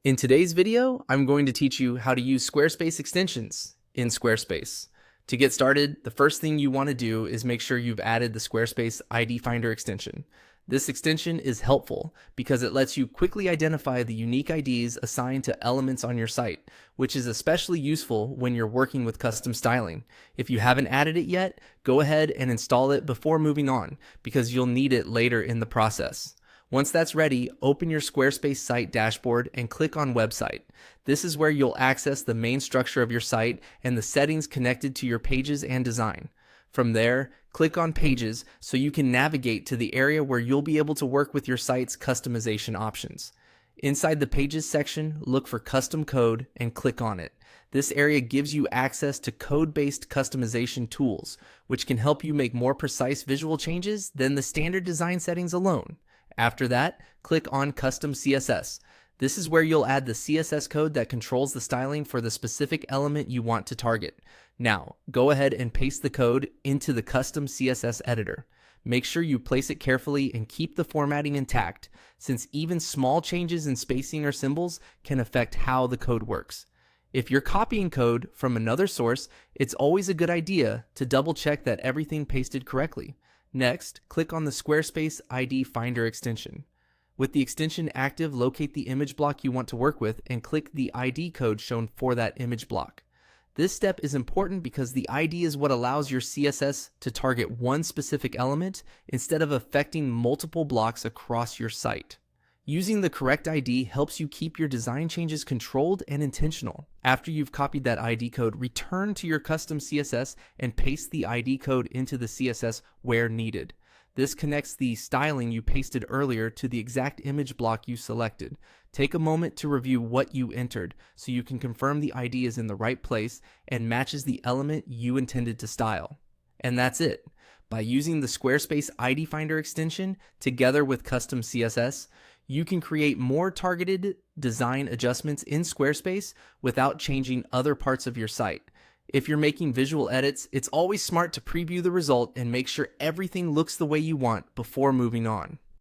In today's video, I'm going to teach you how to use Squarespace extensions in Squarespace. To get started, the first thing you want to do is make sure you've added the Squarespace ID Finder extension. This extension is helpful because it lets you quickly identify the unique IDs assigned to elements on your site, which is especially useful when you're working with custom styling. If you haven't added it yet, go ahead and install it before moving on because you'll need it later in the process. Once that's ready, open your Squarespace site dashboard and click on Website. This is where you'll access the main structure of your site and the settings connected to your pages and design. From there, click on Pages so you can navigate to the area where you'll be able to work with your site's customization options. Inside the Pages section, look for Custom Code and click on it. This area gives you access to code-based customization tools, which can help you make more precise visual changes than the standard design settings alone. After that, click on Custom CSS. This is where you'll add the CSS code that controls the styling for the specific element you want to target. Now, go ahead and paste the code into the Custom CSS editor. Make sure you place it carefully and keep the formatting intact, since even small changes in spacing or symbols can affect how the code works. If you're copying code from another source, it's always a good idea to double check that everything pasted correctly. Next, click on the Squarespace ID Finder extension. With the extension active, locate the image block you want to work with and click the ID code shown for that image block. This step is important because the ID is what allows your CSS to target one specific element instead of affecting multiple blocks across your site. Using the correct ID helps you keep your design changes controlled and intentional. After you've copied that ID code, return to your custom CSS and paste the ID code into the CSS where needed. This connects the styling you pasted earlier to the exact image block you selected. Take a moment to review what you entered so you can confirm the ID is in the right place and matches the element you intended to style. And that's it. By using the Squarespace ID Finder extension together with custom CSS, you can create more targeted design adjustments in Squarespace without changing other parts of your site. If you're making visual edits, it's always smart to preview the result and make sure everything looks the way you want before moving on.